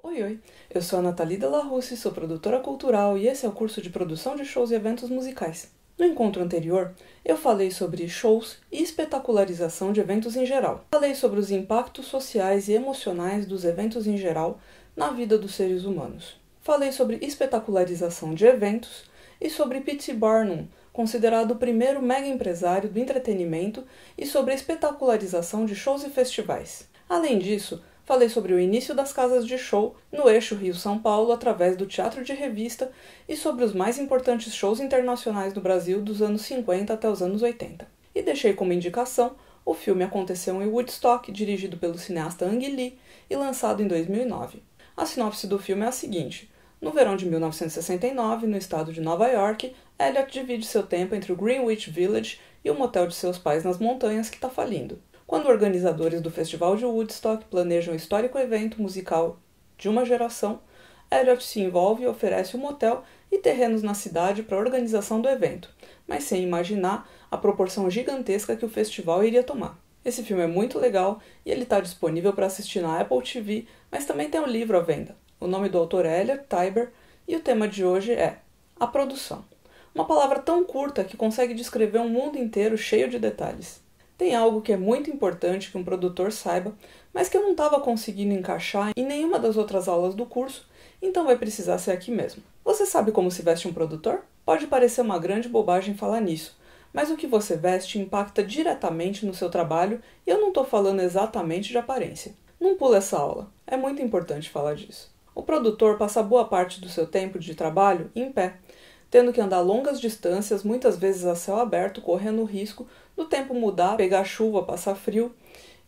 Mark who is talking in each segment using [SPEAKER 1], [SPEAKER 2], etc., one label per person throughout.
[SPEAKER 1] Oi, oi! Eu sou a Nathalie Della Russe, sou produtora cultural e esse é o curso de produção de shows e eventos musicais. No encontro anterior, eu falei sobre shows e espetacularização de eventos em geral. Falei sobre os impactos sociais e emocionais dos eventos em geral na vida dos seres humanos. Falei sobre espetacularização de eventos e sobre P.T. Barnum, considerado o primeiro mega empresário do entretenimento, e sobre a espetacularização de shows e festivais. Além disso, falei sobre o início das casas de show no eixo Rio-São Paulo através do teatro de revista e sobre os mais importantes shows internacionais do Brasil dos anos 50 até os anos 80. E deixei como indicação o filme Aconteceu em Woodstock, dirigido pelo cineasta Ang Lee e lançado em 2009. A sinopse do filme é a seguinte: no verão de 1969, no estado de Nova York, Elliot divide seu tempo entre o Greenwich Village e o motel de seus pais nas montanhas que está falindo. Quando organizadores do Festival de Woodstock planejam o histórico evento musical de uma geração, Elliot se envolve e oferece um motel e terrenos na cidade para a organização do evento, mas sem imaginar a proporção gigantesca que o festival iria tomar. Esse filme é muito legal e ele está disponível para assistir na Apple TV, mas também tem um livro à venda. O nome do autor é Elliot Tybur e o tema de hoje é a produção. Uma palavra tão curta que consegue descrever um mundo inteiro cheio de detalhes. Tem algo que é muito importante que um produtor saiba, mas que eu não estava conseguindo encaixar em nenhuma das outras aulas do curso, então vai precisar ser aqui mesmo. Você sabe como se veste um produtor? Pode parecer uma grande bobagem falar nisso, mas o que você veste impacta diretamente no seu trabalho e eu não estou falando exatamente de aparência. Não pula essa aula, é muito importante falar disso. O produtor passa boa parte do seu tempo de trabalho em pé, tendo que andar longas distâncias, muitas vezes a céu aberto, correndo o risco do tempo mudar, pegar chuva, passar frio,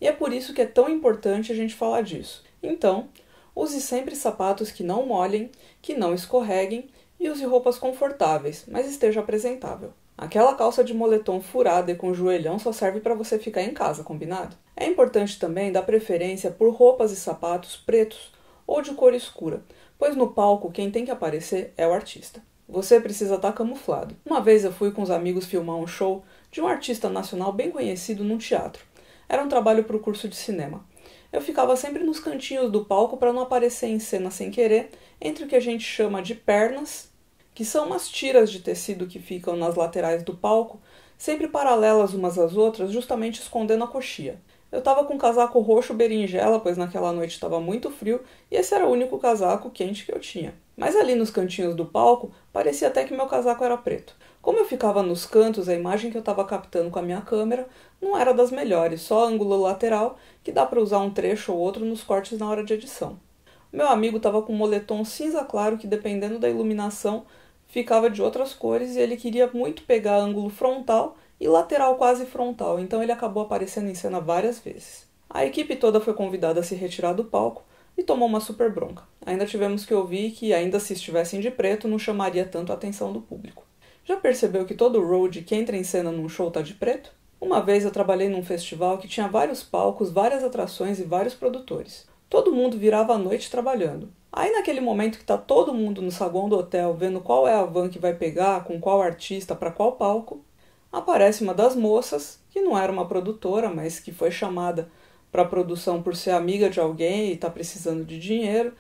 [SPEAKER 1] e é por isso que é tão importante a gente falar disso. Então, use sempre sapatos que não molhem, que não escorreguem, e use roupas confortáveis, mas esteja apresentável. Aquela calça de moletom furada e com joelhão só serve para você ficar em casa, combinado? É importante também dar preferência por roupas e sapatos pretos ou de cor escura, pois no palco quem tem que aparecer é o artista. Você precisa estar camuflado. Uma vez eu fui com os amigos filmar um show de um artista nacional bem conhecido num teatro. Era um trabalho para o curso de cinema. Eu ficava sempre nos cantinhos do palco para não aparecer em cena sem querer, entre o que a gente chama de pernas, que são umas tiras de tecido que ficam nas laterais do palco, sempre paralelas umas às outras, justamente escondendo a coxia. Eu estava com um casaco roxo berinjela, pois naquela noite estava muito frio, e esse era o único casaco quente que eu tinha. Mas ali nos cantinhos do palco, parecia até que meu casaco era preto. Como eu ficava nos cantos, a imagem que eu estava captando com a minha câmera não era das melhores, só ângulo lateral, que dá para usar um trecho ou outro nos cortes na hora de edição. O meu amigo estava com um moletom cinza claro que, dependendo da iluminação, ficava de outras cores, e ele queria muito pegar ângulo frontal e lateral quase frontal, então ele acabou aparecendo em cena várias vezes. A equipe toda foi convidada a se retirar do palco e tomou uma super bronca. Ainda tivemos que ouvir que, ainda se estivessem de preto, não chamaria tanto a atenção do público. Já percebeu que todo road que entra em cena num show tá de preto? Uma vez eu trabalhei num festival que tinha vários palcos, várias atrações e vários produtores. Todo mundo virava a noite trabalhando. Aí naquele momento que tá todo mundo no saguão do hotel vendo qual é a van que vai pegar, com qual artista, para qual palco, aparece uma das moças, que não era uma produtora, mas que foi chamada para a produção por ser amiga de alguém e tá precisando de dinheiro.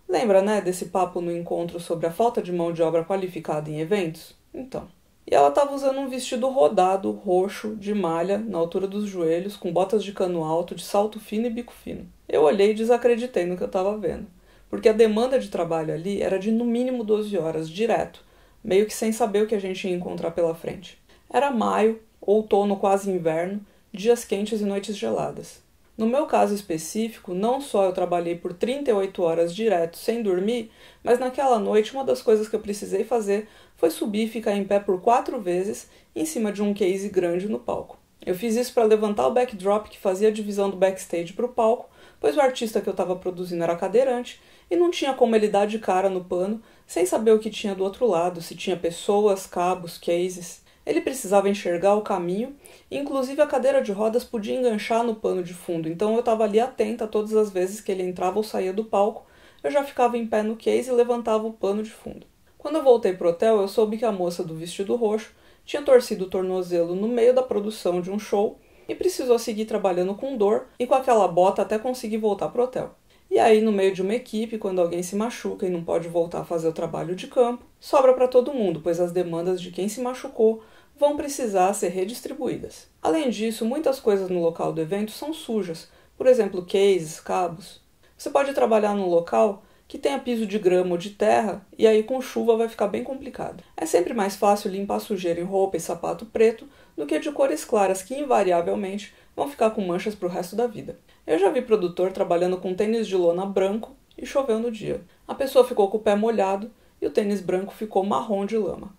[SPEAKER 1] Lembra, né, desse papo no encontro sobre a falta de mão de obra qualificada em eventos? Então. E ela estava usando um vestido rodado, roxo, de malha, na altura dos joelhos, com botas de cano alto, de salto fino e bico fino. Eu olhei e desacreditei no que eu estava vendo, porque a demanda de trabalho ali era de no mínimo 12 horas, direto, meio que sem saber o que a gente ia encontrar pela frente. Era maio, outono quase inverno, dias quentes e noites geladas. No meu caso específico, não só eu trabalhei por 38 horas direto sem dormir, mas naquela noite uma das coisas que eu precisei fazer foi subir e ficar em pé por 4 vezes em cima de um case grande no palco. Eu fiz isso para levantar o backdrop que fazia a divisão do backstage para o palco, pois o artista que eu estava produzindo era cadeirante e não tinha como ele dar de cara no pano sem saber o que tinha do outro lado, se tinha pessoas, cabos, cases. Ele precisava enxergar o caminho, e inclusive a cadeira de rodas podia enganchar no pano de fundo, então eu estava ali atenta todas as vezes que ele entrava ou saía do palco, eu já ficava em pé no case e levantava o pano de fundo. Quando eu voltei pro hotel, eu soube que a moça do vestido roxo tinha torcido o tornozelo no meio da produção de um show e precisou seguir trabalhando com dor e com aquela bota até conseguir voltar pro hotel. E aí, no meio de uma equipe, quando alguém se machuca e não pode voltar a fazer o trabalho de campo, sobra para todo mundo, pois as demandas de quem se machucou vão precisar ser redistribuídas. Além disso, muitas coisas no local do evento são sujas, por exemplo, cases, cabos. Você pode trabalhar num local que tenha piso de grama ou de terra, e aí com chuva vai ficar bem complicado. É sempre mais fácil limpar sujeira em roupa e sapato preto do que de cores claras, que invariavelmente vão ficar com manchas para o resto da vida. Eu já vi produtor trabalhando com tênis de lona branco e choveu no dia. A pessoa ficou com o pé molhado e o tênis branco ficou marrom de lama.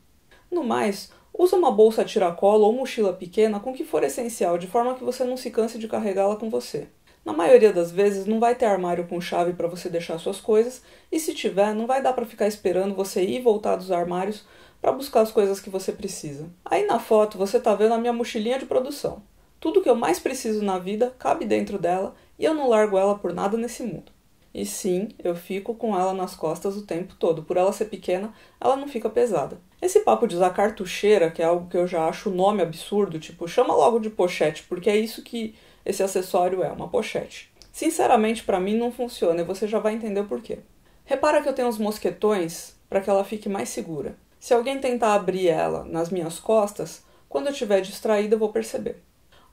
[SPEAKER 1] No mais, usa uma bolsa a tiracolo ou mochila pequena com o que for essencial, de forma que você não se canse de carregá-la com você. Na maioria das vezes não vai ter armário com chave para você deixar suas coisas, e se tiver, não vai dar para ficar esperando você ir e voltar dos armários para buscar as coisas que você precisa. Aí na foto você está vendo a minha mochilinha de produção. Tudo que eu mais preciso na vida cabe dentro dela e eu não largo ela por nada nesse mundo. E sim, eu fico com ela nas costas o tempo todo. Por ela ser pequena, ela não fica pesada. Esse papo de usar cartucheira, que é algo que eu já acho o nome absurdo, tipo, chama logo de pochete, porque é isso que esse acessório é, uma pochete. Sinceramente, pra mim não funciona e você já vai entender o porquê. Repara que eu tenho uns mosquetões para que ela fique mais segura. Se alguém tentar abrir ela nas minhas costas, quando eu estiver distraída eu vou perceber.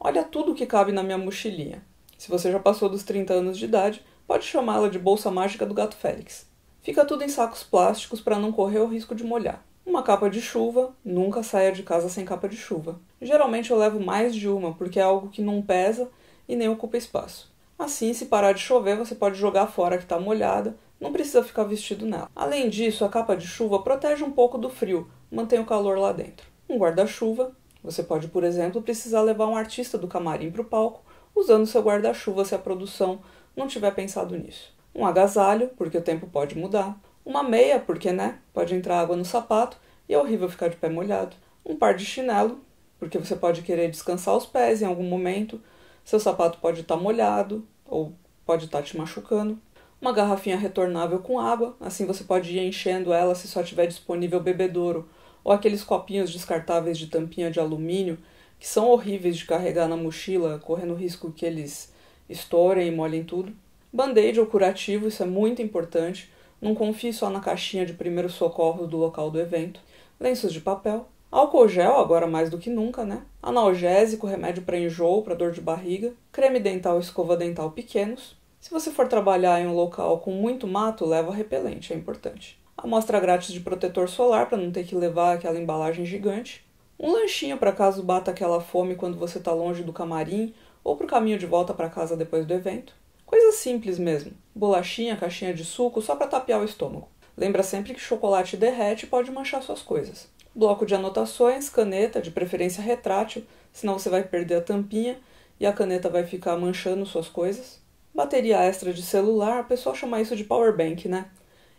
[SPEAKER 1] Olha tudo que cabe na minha mochilinha. Se você já passou dos 30 anos de idade, pode chamá-la de bolsa mágica do Gato Félix. Fica tudo em sacos plásticos para não correr o risco de molhar. Uma capa de chuva, nunca saia de casa sem capa de chuva. Geralmente eu levo mais de uma, porque é algo que não pesa e nem ocupa espaço. Assim, se parar de chover, você pode jogar fora que está molhada, não precisa ficar vestido nela. Além disso, a capa de chuva protege um pouco do frio, mantém o calor lá dentro. Um guarda-chuva. Você pode, por exemplo, precisar levar um artista do camarim para o palco, usando seu guarda-chuva se a produção não tiver pensado nisso. Um agasalho, porque o tempo pode mudar. Uma meia, porque, pode entrar água no sapato e é horrível ficar de pé molhado. Um par de chinelo, porque você pode querer descansar os pés em algum momento. Seu sapato pode estar molhado ou pode estar te machucando. Uma garrafinha retornável com água, assim você pode ir enchendo ela se só tiver disponível bebedouro, ou aqueles copinhos descartáveis de tampinha de alumínio, que são horríveis de carregar na mochila, correndo o risco que eles estourem e molhem tudo. Band-aid ou curativo, isso é muito importante. Não confie só na caixinha de primeiros socorros do local do evento. Lenços de papel. Álcool gel, agora mais do que nunca, Analgésico, remédio para enjoo, para dor de barriga. Creme dental e escova dental pequenos. Se você for trabalhar em um local com muito mato, leva repelente, é importante. Amostra grátis de protetor solar, para não ter que levar aquela embalagem gigante. Um lanchinho para caso bata aquela fome quando você está longe do camarim ou para o caminho de volta para casa depois do evento. Coisa simples mesmo. Bolachinha, caixinha de suco, só para tapear o estômago. Lembra sempre que chocolate derrete e pode manchar suas coisas. Bloco de anotações, caneta, de preferência retrátil, senão você vai perder a tampinha e a caneta vai ficar manchando suas coisas. Bateria extra de celular, o pessoal chama isso de power bank,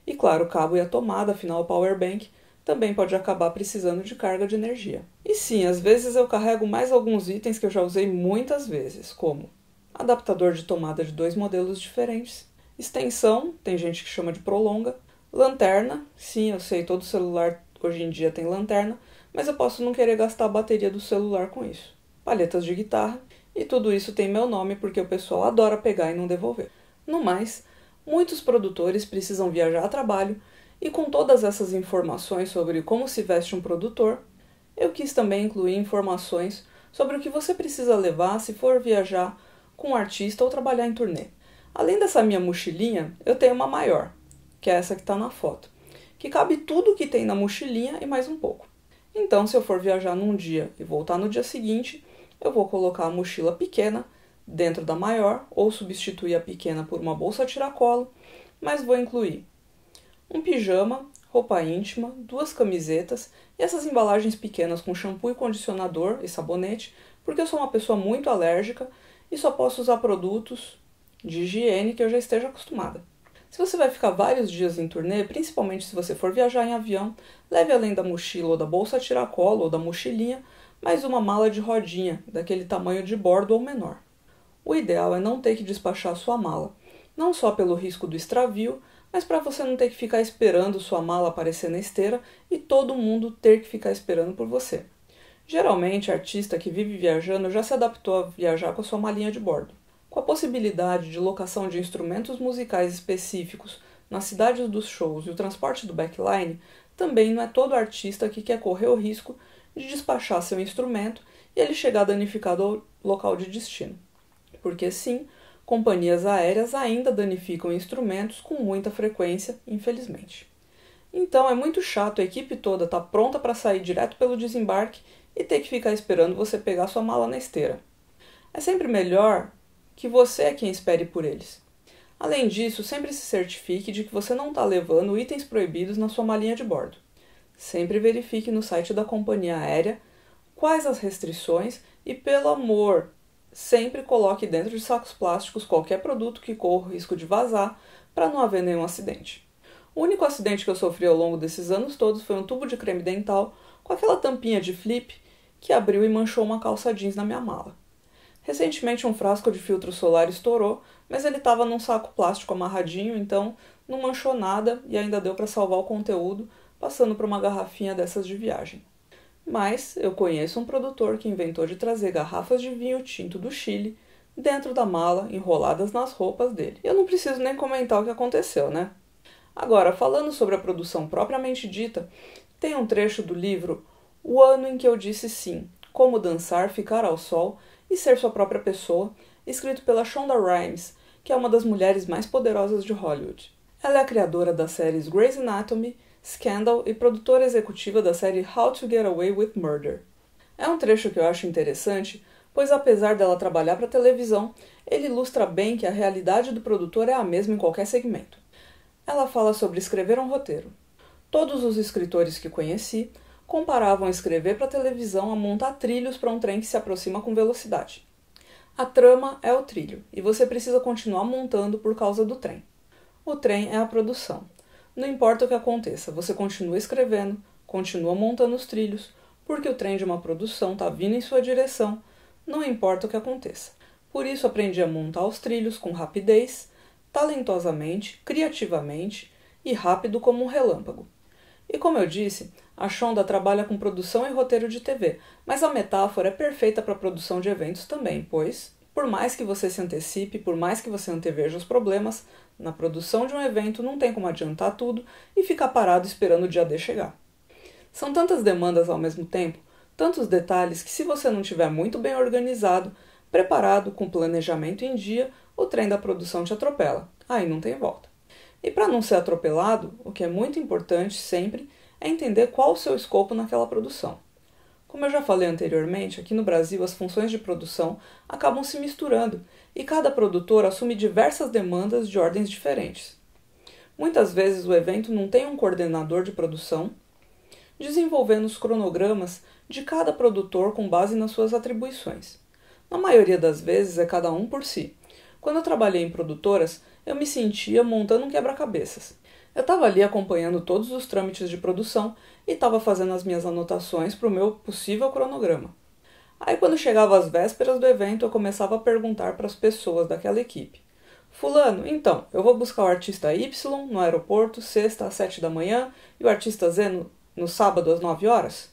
[SPEAKER 1] E claro, o cabo e a tomada, afinal o power bank também pode acabar precisando de carga de energia. E sim, às vezes eu carrego mais alguns itens que eu já usei muitas vezes, como adaptador de tomada de 2 modelos diferentes, extensão, tem gente que chama de prolonga, lanterna, sim, eu sei, todo celular hoje em dia tem lanterna, mas eu posso não querer gastar a bateria do celular com isso. Palhetas de guitarra, e tudo isso tem meu nome porque o pessoal adora pegar e não devolver. No mais, muitos produtores precisam viajar a trabalho, e com todas essas informações sobre como se veste um produtor, eu quis também incluir informações sobre o que você precisa levar se for viajar com um artista ou trabalhar em turnê. Além dessa minha mochilinha, eu tenho uma maior, que é essa que está na foto, que cabe tudo que tem na mochilinha e mais um pouco. Então, se eu for viajar num dia e voltar no dia seguinte, eu vou colocar a mochila pequena dentro da maior ou substituir a pequena por uma bolsa tiracolo, mas vou incluir um pijama, roupa íntima, 2 camisetas e essas embalagens pequenas com shampoo e condicionador e sabonete, porque eu sou uma pessoa muito alérgica e só posso usar produtos de higiene que eu já esteja acostumada. Se você vai ficar vários dias em turnê, principalmente se você for viajar em avião, leve além da mochila ou da bolsa tiracolo ou da mochilinha, mais uma mala de rodinha, daquele tamanho de bordo ou menor. O ideal é não ter que despachar sua mala, não só pelo risco do extravio, mas para você não ter que ficar esperando sua mala aparecer na esteira e todo mundo ter que ficar esperando por você. Geralmente, artista que vive viajando já se adaptou a viajar com a sua malinha de bordo. Com a possibilidade de locação de instrumentos musicais específicos nas cidades dos shows e o transporte do backline, também não é todo artista que quer correr o risco de despachar seu instrumento e ele chegar danificado ao local de destino. Porque sim, companhias aéreas ainda danificam instrumentos com muita frequência, infelizmente. Então é muito chato a equipe toda estar pronta para sair direto pelo desembarque e ter que ficar esperando você pegar sua mala na esteira. É sempre melhor que você é quem espere por eles. Além disso, sempre se certifique de que você não está levando itens proibidos na sua malinha de bordo. Sempre verifique no site da companhia aérea quais as restrições e, pelo amor, sempre coloque dentro de sacos plásticos qualquer produto que corra o risco de vazar para não haver nenhum acidente. O único acidente que eu sofri ao longo desses anos todos foi um tubo de creme dental com aquela tampinha de flip que abriu e manchou uma calça jeans na minha mala. Recentemente um frasco de filtro solar estourou, mas ele estava num saco plástico amarradinho, então não manchou nada e ainda deu para salvar o conteúdo passando por uma garrafinha dessas de viagem. Mas eu conheço um produtor que inventou de trazer garrafas de vinho tinto do Chile dentro da mala, enroladas nas roupas dele. Eu não preciso nem comentar o que aconteceu, né? Agora, falando sobre a produção propriamente dita, tem um trecho do livro O Ano em que Eu Disse Sim, Como Dançar, Ficar ao Sol e Ser Sua Própria Pessoa, escrito pela Shonda Rhimes, que é uma das mulheres mais poderosas de Hollywood. Ela é a criadora das séries Grey's Anatomy, Scandal e produtora executiva da série How to Get Away with Murder. É um trecho que eu acho interessante, pois apesar dela trabalhar para televisão, ele ilustra bem que a realidade do produtor é a mesma em qualquer segmento. Ela fala sobre escrever um roteiro. Todos os escritores que conheci comparavam escrever para televisão a montar trilhos para um trem que se aproxima com velocidade. A trama é o trilho, e você precisa continuar montando por causa do trem. O trem é a produção. Não importa o que aconteça, você continua escrevendo, continua montando os trilhos, porque o trem de uma produção está vindo em sua direção, não importa o que aconteça. Por isso aprendi a montar os trilhos com rapidez, talentosamente, criativamente e rápido como um relâmpago. E como eu disse, a Shonda trabalha com produção e roteiro de TV, mas a metáfora é perfeita para a produção de eventos também, pois, por mais que você se antecipe, por mais que você anteveja os problemas, na produção de um evento não tem como adiantar tudo e ficar parado esperando o dia D chegar. São tantas demandas ao mesmo tempo, tantos detalhes que se você não estiver muito bem organizado, preparado, com planejamento em dia, o trem da produção te atropela. Aí não tem volta. E para não ser atropelado, o que é muito importante sempre é entender qual o seu escopo naquela produção. Como eu já falei anteriormente, aqui no Brasil as funções de produção acabam se misturando e cada produtor assume diversas demandas de ordens diferentes. Muitas vezes o evento não tem um coordenador de produção, desenvolvendo os cronogramas de cada produtor com base nas suas atribuições. Na maioria das vezes é cada um por si. Quando eu trabalhei em produtoras, eu me sentia montando um quebra-cabeças. Eu estava ali acompanhando todos os trâmites de produção e estava fazendo as minhas anotações para o meu possível cronograma. Aí quando chegava às vésperas do evento, eu começava a perguntar para as pessoas daquela equipe. Fulano, então, eu vou buscar o artista Y no aeroporto, sexta às 7 da manhã, e o artista Z no sábado às 9 horas?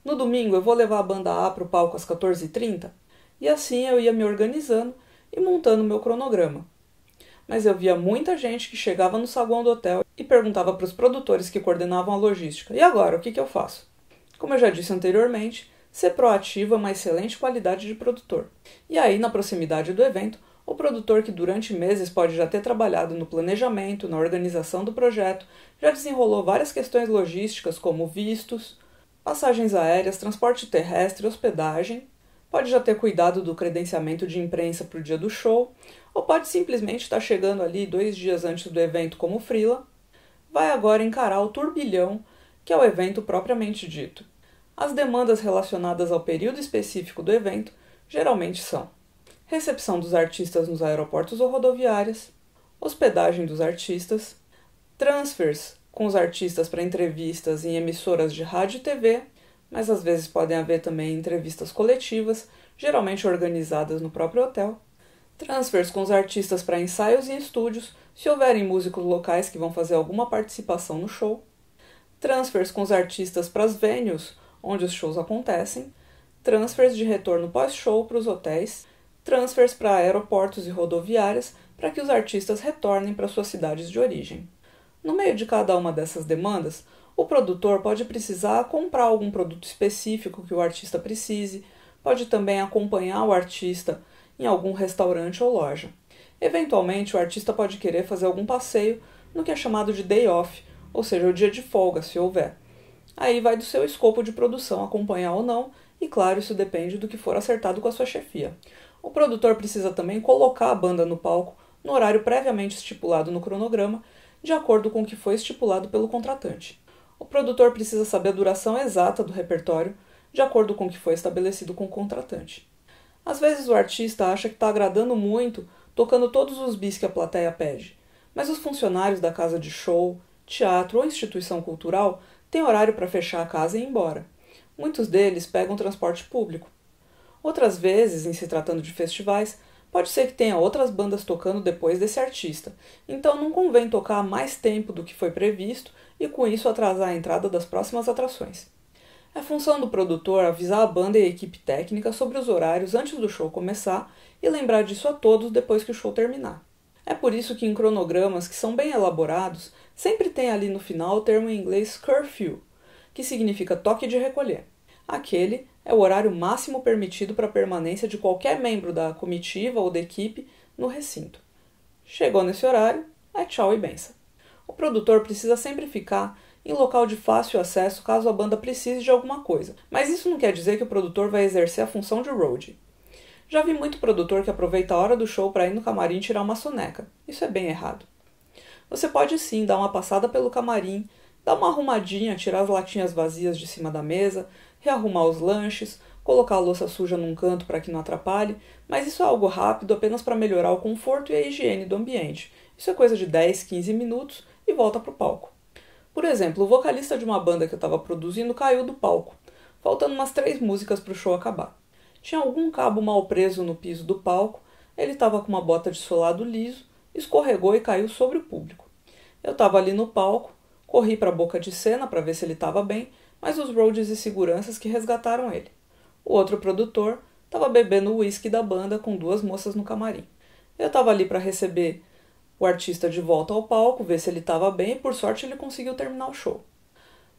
[SPEAKER 1] No domingo eu vou levar a banda A para o palco às 14h30? E assim eu ia me organizando e montando meu cronograma. Mas eu via muita gente que chegava no saguão do hotel e perguntava para os produtores que coordenavam a logística: e agora, o que eu faço? Como eu já disse anteriormente, ser proativo é uma excelente qualidade de produtor. E aí, na proximidade do evento, o produtor que durante meses pode já ter trabalhado no planejamento, na organização do projeto, já desenrolou várias questões logísticas como vistos, passagens aéreas, transporte terrestre, hospedagem, pode já ter cuidado do credenciamento de imprensa para o dia do show, ou pode simplesmente estar chegando ali 2 dias antes do evento como freela, vai agora encarar o turbilhão que é o evento propriamente dito. As demandas relacionadas ao período específico do evento geralmente são recepção dos artistas nos aeroportos ou rodoviárias, hospedagem dos artistas, transfers com os artistas para entrevistas em emissoras de rádio e TV, mas às vezes podem haver também entrevistas coletivas, geralmente organizadas no próprio hotel, transfers com os artistas para ensaios em estúdios, se houverem músicos locais que vão fazer alguma participação no show, transfers com os artistas para as venues onde os shows acontecem, transfers de retorno pós-show para os hotéis, transfers para aeroportos e rodoviárias para que os artistas retornem para suas cidades de origem. No meio de cada uma dessas demandas, o produtor pode precisar comprar algum produto específico que o artista precise, pode também acompanhar o artista em algum restaurante ou loja. Eventualmente, o artista pode querer fazer algum passeio no que é chamado de day off, ou seja, o dia de folga, se houver. Aí vai do seu escopo de produção acompanhar ou não, e claro, isso depende do que for acertado com a sua chefia. O produtor precisa também colocar a banda no palco no horário previamente estipulado no cronograma, de acordo com o que foi estipulado pelo contratante. O produtor precisa saber a duração exata do repertório, de acordo com o que foi estabelecido com o contratante. Às vezes o artista acha que está agradando muito, tocando todos os bis que a plateia pede, mas os funcionários da casa de show, teatro ou instituição cultural têm horário para fechar a casa e ir embora. Muitos deles pegam transporte público. Outras vezes, em se tratando de festivais, pode ser que tenha outras bandas tocando depois desse artista, então não convém tocar mais tempo do que foi previsto e com isso atrasar a entrada das próximas atrações. É função do produtor avisar a banda e a equipe técnica sobre os horários antes do show começar e lembrar disso a todos depois que o show terminar. É por isso que em cronogramas que são bem elaborados, sempre tem ali no final o termo em inglês curfew, que significa toque de recolher. Aquele é o horário máximo permitido para a permanência de qualquer membro da comitiva ou da equipe no recinto. Chegou nesse horário, é tchau e benção. O produtor precisa sempre ficar em local de fácil acesso caso a banda precise de alguma coisa, mas isso não quer dizer que o produtor vai exercer a função de roadie. Já vi muito produtor que aproveita a hora do show para ir no camarim tirar uma soneca. Isso é bem errado. Você pode sim dar uma passada pelo camarim, dar uma arrumadinha, tirar as latinhas vazias de cima da mesa, rearrumar os lanches, colocar a louça suja num canto para que não atrapalhe, mas isso é algo rápido apenas para melhorar o conforto e a higiene do ambiente. Isso é coisa de 10, 15 minutos e volta para o palco. Por exemplo, o vocalista de uma banda que eu estava produzindo caiu do palco, faltando umas 3 músicas para o show acabar. Tinha algum cabo mal preso no piso do palco, ele estava com uma bota de solado liso, escorregou e caiu sobre o público. Eu estava ali no palco, corri para a boca de cena para ver se ele estava bem, mas os roadies e seguranças que resgataram ele. O outro produtor estava bebendo o uísque da banda com 2 moças no camarim. Eu estava ali para receber o artista de volta ao palco, ver se ele estava bem e por sorte ele conseguiu terminar o show.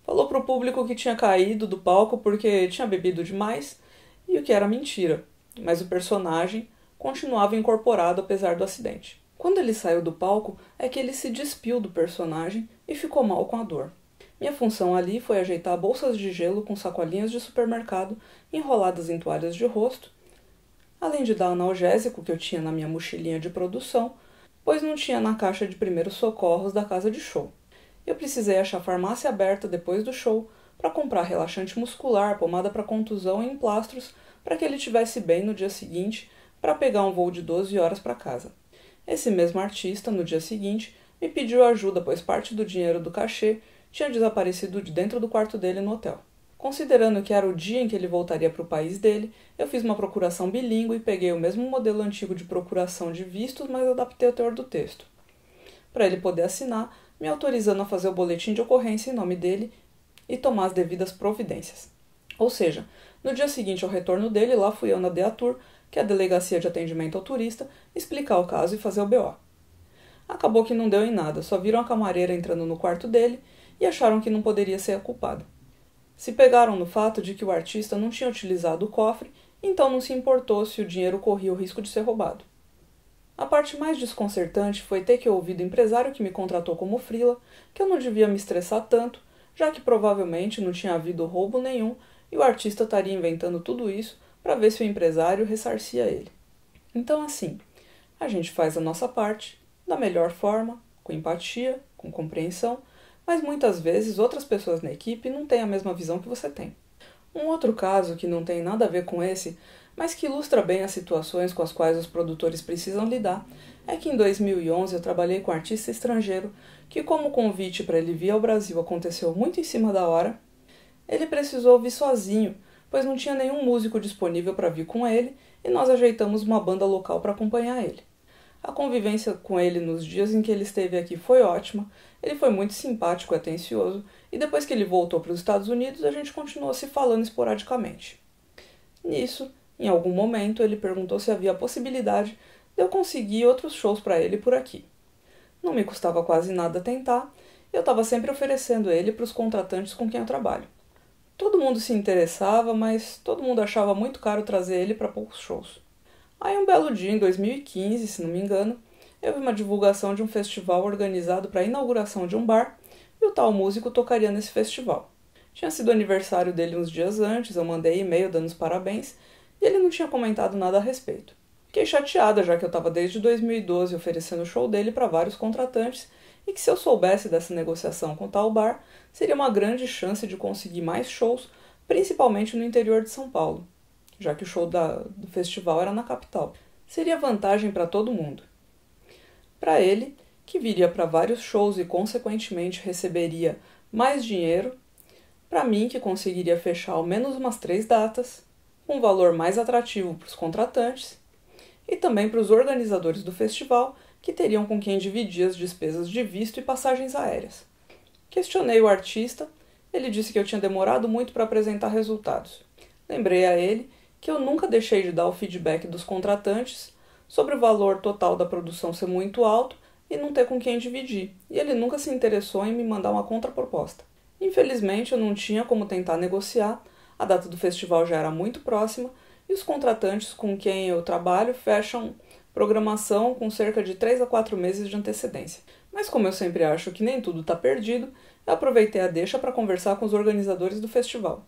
[SPEAKER 1] Falou para o público que tinha caído do palco porque tinha bebido demais e o que era mentira, mas o personagem continuava incorporado apesar do acidente. Quando ele saiu do palco é que ele se despiu do personagem e ficou mal com a dor. Minha função ali foi ajeitar bolsas de gelo com sacolinhas de supermercado enroladas em toalhas de rosto, além de dar analgésico que eu tinha na minha mochilinha de produção, pois não tinha na caixa de primeiros socorros da casa de show. Eu precisei achar farmácia aberta depois do show para comprar relaxante muscular, pomada para contusão e emplastros para que ele estivesse bem no dia seguinte para pegar um voo de 12 horas para casa. Esse mesmo artista, no dia seguinte, me pediu ajuda, pois parte do dinheiro do cachê tinha desaparecido de dentro do quarto dele no hotel. Considerando que era o dia em que ele voltaria para o país dele, eu fiz uma procuração bilíngue e peguei o mesmo modelo antigo de procuração de vistos, mas adaptei o teor do texto, para ele poder assinar, me autorizando a fazer o boletim de ocorrência em nome dele e tomar as devidas providências. Ou seja, no dia seguinte ao retorno dele, lá fui eu na DEATUR, que é a Delegacia de Atendimento ao Turista, explicar o caso e fazer o BO. Acabou que não deu em nada, só viram a camareira entrando no quarto dele e acharam que não poderia ser a culpada. Se pegaram no fato de que o artista não tinha utilizado o cofre, então não se importou se o dinheiro corria o risco de ser roubado. A parte mais desconcertante foi ter que ouvir do empresário que me contratou como freela que eu não devia me estressar tanto, já que provavelmente não tinha havido roubo nenhum e o artista estaria inventando tudo isso para ver se o empresário ressarcia ele. Então assim, a gente faz a nossa parte, da melhor forma, com empatia, com compreensão, mas muitas vezes outras pessoas na equipe não têm a mesma visão que você tem. Um outro caso que não tem nada a ver com esse, mas que ilustra bem as situações com as quais os produtores precisam lidar, é que em 2011 eu trabalhei com um artista estrangeiro que, como o convite para ele vir ao Brasil aconteceu muito em cima da hora, ele precisou vir sozinho, pois não tinha nenhum músico disponível para vir com ele e nós ajeitamos uma banda local para acompanhar ele. A convivência com ele nos dias em que ele esteve aqui foi ótima, ele foi muito simpático e atencioso, e depois que ele voltou para os Estados Unidos, a gente continuou se falando esporadicamente. Nisso, Em algum momento, ele perguntou se havia a possibilidade de eu conseguir outros shows para ele por aqui. Não me custava quase nada tentar, e eu estava sempre oferecendo ele para os contratantes com quem eu trabalho. Todo mundo se interessava, mas todo mundo achava muito caro trazer ele para poucos shows. Aí um belo dia, em 2015, se não me engano, eu vi uma divulgação de um festival organizado para a inauguração de um bar, e o tal músico tocaria nesse festival. Tinha sido aniversário dele uns dias antes, eu mandei e-mail dando os parabéns, e ele não tinha comentado nada a respeito. Fiquei chateada, já que eu estava desde 2012 oferecendo o show dele para vários contratantes, e que se eu soubesse dessa negociação com o tal bar, seria uma grande chance de conseguir mais shows, principalmente no interior de São Paulo, já que o show do festival era na capital. Seria vantagem para todo mundo. Para ele, que viria para vários shows e consequentemente receberia mais dinheiro, para mim, que conseguiria fechar ao menos umas 3 datas, um valor mais atrativo para os contratantes e também para os organizadores do festival, que teriam com quem dividir as despesas de visto e passagens aéreas. Questionei o artista, ele disse que eu tinha demorado muito para apresentar resultados. Lembrei a ele que eu nunca deixei de dar o feedback dos contratantes sobre o valor total da produção ser muito alto e não ter com quem dividir, e ele nunca se interessou em me mandar uma contraproposta. Infelizmente, eu não tinha como tentar negociar, a data do festival já era muito próxima e os contratantes com quem eu trabalho fecham programação com cerca de 3 a 4 meses de antecedência. Mas como eu sempre acho que nem tudo está perdido, eu aproveitei a deixa para conversar com os organizadores do festival.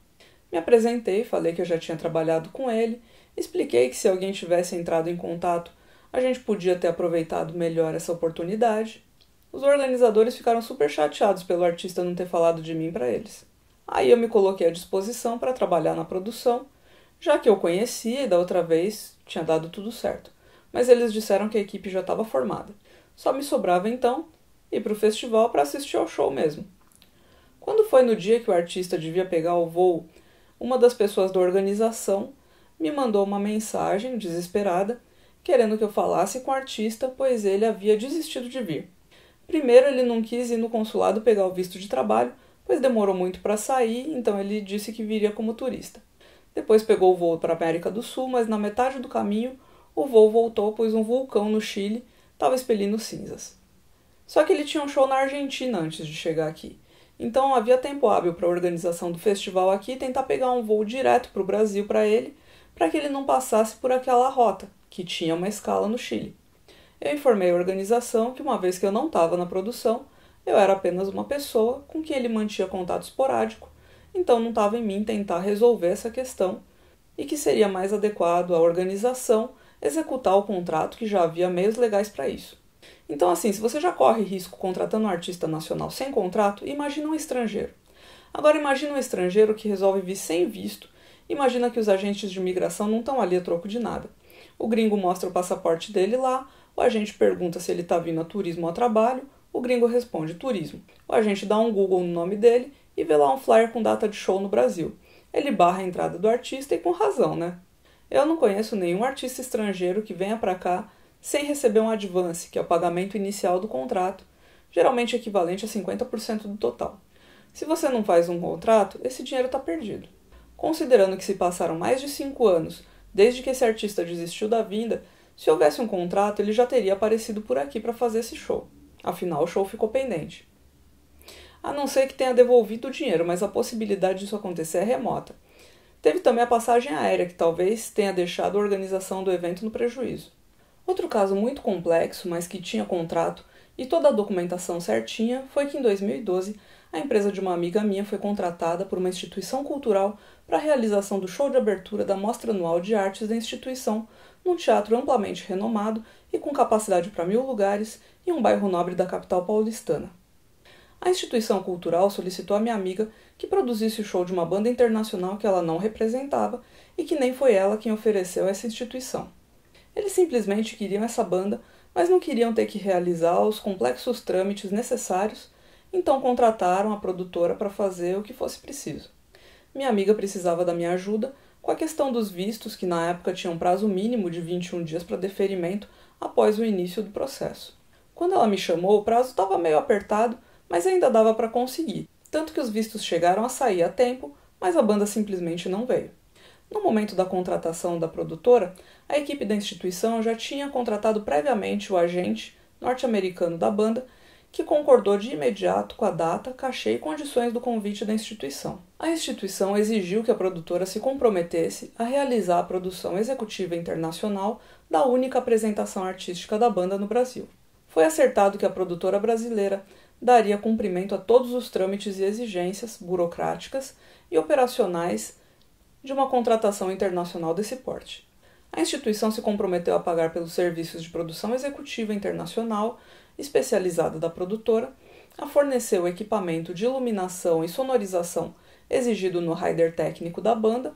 [SPEAKER 1] Me apresentei, falei que eu já tinha trabalhado com ele, expliquei que se alguém tivesse entrado em contato, a gente podia ter aproveitado melhor essa oportunidade. Os organizadores ficaram super chateados pelo artista não ter falado de mim para eles. Aí eu me coloquei à disposição para trabalhar na produção, já que eu conhecia e da outra vez tinha dado tudo certo. Mas eles disseram que a equipe já estava formada. Só me sobrava então ir para o festival para assistir ao show mesmo. Quando foi no dia que o artista devia pegar o voo, uma das pessoas da organização me mandou uma mensagem desesperada, querendo que eu falasse com o artista, pois ele havia desistido de vir. Primeiro, ele não quis ir no consulado pegar o visto de trabalho, pois demorou muito para sair, então ele disse que viria como turista. Depois pegou o voo para a América do Sul, mas na metade do caminho o voo voltou, pois um vulcão no Chile estava expelindo cinzas. Só que ele tinha um show na Argentina antes de chegar aqui, então havia tempo hábil para a organização do festival aqui tentar pegar um voo direto para o Brasil para ele, para que ele não passasse por aquela rota, que tinha uma escala no Chile. Eu informei a organização que, uma vez que eu não estava na produção, eu era apenas uma pessoa com quem ele mantinha contato esporádico, então não estava em mim tentar resolver essa questão e que seria mais adequado à organização executar o contrato, que já havia meios legais para isso. Então, assim, se você já corre risco contratando um artista nacional sem contrato, imagina um estrangeiro. Agora imagina um estrangeiro que resolve vir sem visto, imagina que os agentes de imigração não estão ali a troco de nada. O gringo mostra o passaporte dele lá, o agente pergunta se ele está vindo a turismo ou a trabalho, o gringo responde turismo. O agente dá um Google no nome dele e vê lá um flyer com data de show no Brasil. Ele barra a entrada do artista e com razão, né? Eu não conheço nenhum artista estrangeiro que venha para cá sem receber um advance, que é o pagamento inicial do contrato, geralmente equivalente a 50% do total. Se você não faz um contrato, esse dinheiro está perdido. Considerando que se passaram mais de 5 anos desde que esse artista desistiu da vinda, se houvesse um contrato, ele já teria aparecido por aqui para fazer esse show. Afinal, o show ficou pendente. A não ser que tenha devolvido o dinheiro, mas a possibilidade disso acontecer é remota. Teve também a passagem aérea, que talvez tenha deixado a organização do evento no prejuízo. Outro caso muito complexo, mas que tinha contrato e toda a documentação certinha, foi que em 2012 a empresa de uma amiga minha foi contratada por uma instituição cultural para a realização do show de abertura da Mostra Anual de Artes da instituição, num teatro amplamente renomado e com capacidade para 1.000 lugares em um bairro nobre da capital paulistana. A instituição cultural solicitou a minha amiga que produzisse o show de uma banda internacional que ela não representava e que nem foi ela quem ofereceu essa instituição. Eles simplesmente queriam essa banda, mas não queriam ter que realizar os complexos trâmites necessários, então contrataram a produtora para fazer o que fosse preciso. Minha amiga precisava da minha ajuda com a questão dos vistos, que na época tinham prazo mínimo de 21 dias para deferimento após o início do processo. Quando ela me chamou, o prazo estava meio apertado, mas ainda dava para conseguir, tanto que os vistos chegaram a sair a tempo, mas a banda simplesmente não veio. No momento da contratação da produtora, a equipe da instituição já tinha contratado previamente o agente norte-americano da banda, que concordou de imediato com a data, cachê e condições do convite da instituição. A instituição exigiu que a produtora se comprometesse a realizar a produção executiva internacional da única apresentação artística da banda no Brasil. Foi acertado que a produtora brasileira daria cumprimento a todos os trâmites e exigências burocráticas e operacionais de uma contratação internacional desse porte. A instituição se comprometeu a pagar pelos serviços de produção executiva internacional especializada da produtora, a fornecer o equipamento de iluminação e sonorização exigido no rider técnico da banda,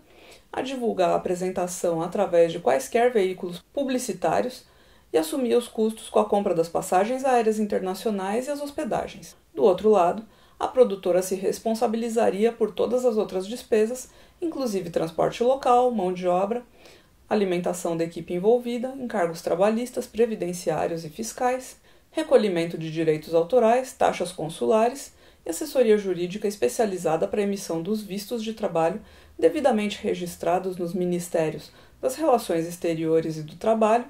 [SPEAKER 1] a divulgar a apresentação através de quaisquer veículos publicitários e assumir os custos com a compra das passagens aéreas internacionais e as hospedagens. Do outro lado, a produtora se responsabilizaria por todas as outras despesas, inclusive transporte local, mão de obra, alimentação da equipe envolvida, encargos trabalhistas, previdenciários e fiscais, recolhimento de direitos autorais, taxas consulares e assessoria jurídica especializada para a emissão dos vistos de trabalho devidamente registrados nos Ministérios das Relações Exteriores e do Trabalho,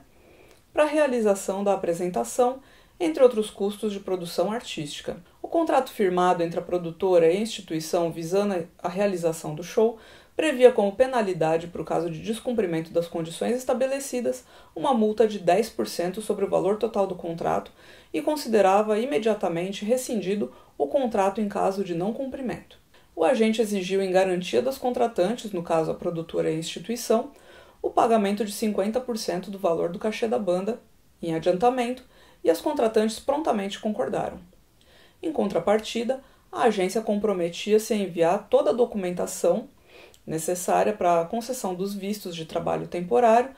[SPEAKER 1] para a realização da apresentação, entre outros custos de produção artística. O contrato firmado entre a produtora e a instituição visando a realização do show previa como penalidade para o caso de descumprimento das condições estabelecidas uma multa de 10% sobre o valor total do contrato e considerava imediatamente rescindido o contrato em caso de não cumprimento. O agente exigiu em garantia das contratantes, no caso a produtora e a instituição, o pagamento de 50% do valor do cachê da banda em adiantamento e as contratantes prontamente concordaram. Em contrapartida, a agência comprometia-se a enviar toda a documentação necessária para a concessão dos vistos de trabalho temporário,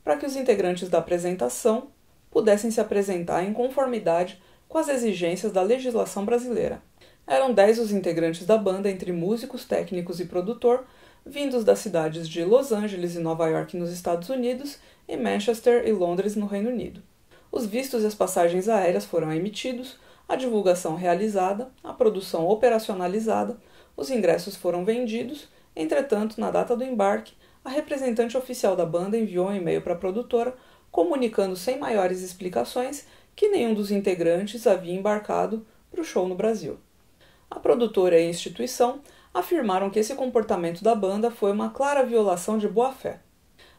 [SPEAKER 1] para que os integrantes da apresentação pudessem se apresentar em conformidade com as exigências da legislação brasileira. Eram 10 os integrantes da banda, entre músicos, técnicos e produtor, vindos das cidades de Los Angeles e Nova York nos Estados Unidos e Manchester e Londres no Reino Unido. Os vistos e as passagens aéreas foram emitidos, a divulgação realizada, a produção operacionalizada, os ingressos foram vendidos. Entretanto, na data do embarque, a representante oficial da banda enviou um e-mail para a produtora comunicando sem maiores explicações que nenhum dos integrantes havia embarcado para o show no Brasil. A produtora e a instituição afirmaram que esse comportamento da banda foi uma clara violação de boa-fé.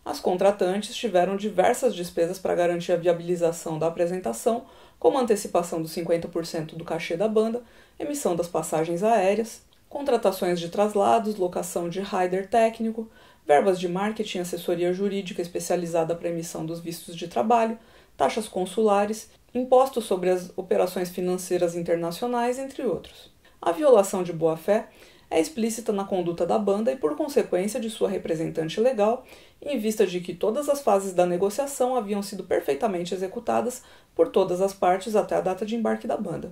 [SPEAKER 1] As contratantes tiveram diversas despesas para garantir a viabilização da apresentação, como a antecipação dos 50% do cachê da banda, emissão das passagens aéreas, contratações de traslados, locação de rider técnico, verbas de marketing, assessoria jurídica especializada para emissão dos vistos de trabalho, taxas consulares, impostos sobre as operações financeiras internacionais, entre outros. A violação de boa-fé é explícita na conduta da banda e por consequência de sua representante legal, em vista de que todas as fases da negociação haviam sido perfeitamente executadas por todas as partes até a data de embarque da banda.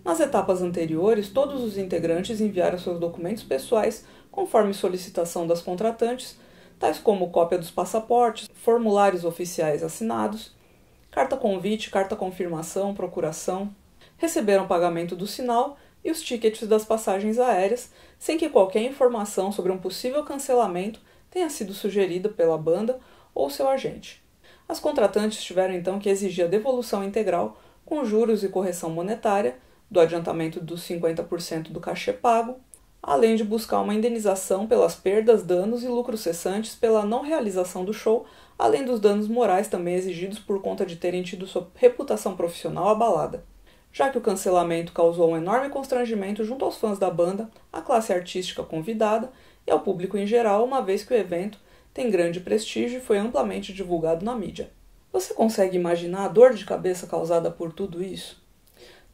[SPEAKER 1] Nas etapas anteriores, todos os integrantes enviaram seus documentos pessoais conforme solicitação das contratantes, tais como cópia dos passaportes, formulários oficiais assinados, carta convite, carta confirmação, procuração. Receberam pagamento do sinal e os tickets das passagens aéreas, sem que qualquer informação sobre um possível cancelamento tenha sido sugerida pela banda ou seu agente. As contratantes tiveram então que exigir a devolução integral, com juros e correção monetária, do adiantamento dos 50% do cachê pago, além de buscar uma indenização pelas perdas, danos e lucros cessantes pela não realização do show, além dos danos morais também exigidos por conta de terem tido sua reputação profissional abalada. Já que o cancelamento causou um enorme constrangimento junto aos fãs da banda, à classe artística convidada e ao público em geral, uma vez que o evento tem grande prestígio e foi amplamente divulgado na mídia. Você consegue imaginar a dor de cabeça causada por tudo isso?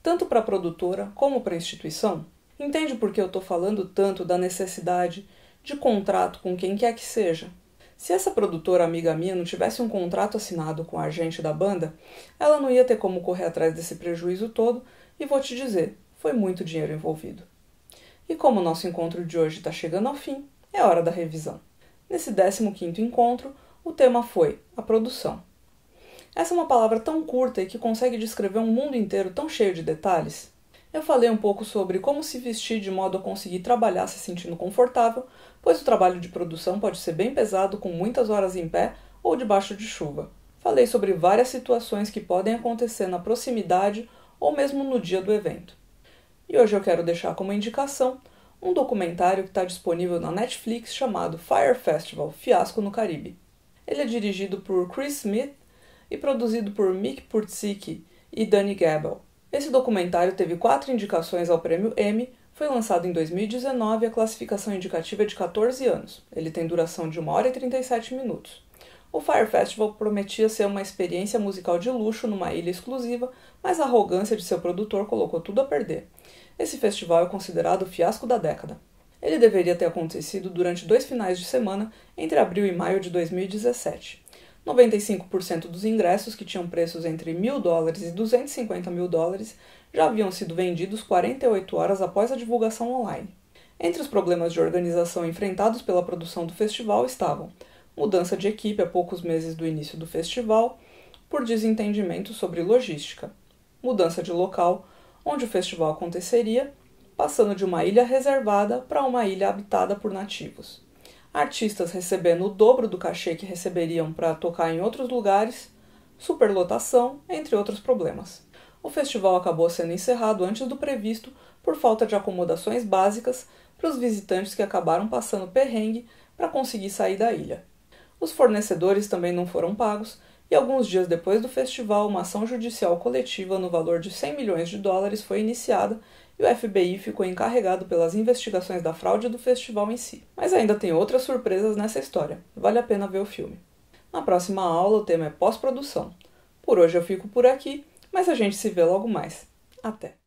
[SPEAKER 1] Tanto para a produtora como para a instituição? Entende por que eu estou falando tanto da necessidade de contrato com quem quer que seja? Se essa produtora amiga minha não tivesse um contrato assinado com a agente da banda, ela não ia ter como correr atrás desse prejuízo todo e vou te dizer, foi muito dinheiro envolvido. E como o nosso encontro de hoje está chegando ao fim, é hora da revisão. Nesse 15º encontro, o tema foi a produção. Essa é uma palavra tão curta e que consegue descrever um mundo inteiro tão cheio de detalhes. Eu falei um pouco sobre como se vestir de modo a conseguir trabalhar se sentindo confortável, pois o trabalho de produção pode ser bem pesado com muitas horas em pé ou debaixo de chuva. Falei sobre várias situações que podem acontecer na proximidade ou mesmo no dia do evento. E hoje eu quero deixar como indicação um documentário que está disponível na Netflix chamado Fyre Festival, Fiasco no Caribe. Ele é dirigido por Chris Smith e produzido por Mick Purzycki e Danny Gabel. Esse documentário teve 4 indicações ao prêmio Emmy, foi lançado em 2019 e a classificação indicativa é de 14 anos. Ele tem duração de 1 hora e 37 minutos. O Fyre Festival prometia ser uma experiência musical de luxo numa ilha exclusiva, mas a arrogância de seu produtor colocou tudo a perder. Esse festival é considerado o fiasco da década. Ele deveria ter acontecido durante 2 finais de semana, entre abril e maio de 2017. 95% dos ingressos, que tinham preços entre $1.000 e $250.000, já haviam sido vendidos 48 horas após a divulgação online. Entre os problemas de organização enfrentados pela produção do festival estavam mudança de equipe a poucos meses do início do festival, por desentendimento sobre logística, mudança de local, onde o festival aconteceria, passando de uma ilha reservada para uma ilha habitada por nativos. Artistas recebendo o dobro do cachê que receberiam para tocar em outros lugares, superlotação, entre outros problemas. O festival acabou sendo encerrado antes do previsto por falta de acomodações básicas para os visitantes que acabaram passando perrengue para conseguir sair da ilha. Os fornecedores também não foram pagos e alguns dias depois do festival uma ação judicial coletiva no valor de $100 milhões foi iniciada e o FBI ficou encarregado pelas investigações da fraude do festival em si. Mas ainda tem outras surpresas nessa história. Vale a pena ver o filme. Na próxima aula o tema é pós-produção. Por hoje eu fico por aqui, mas a gente se vê logo mais. Até!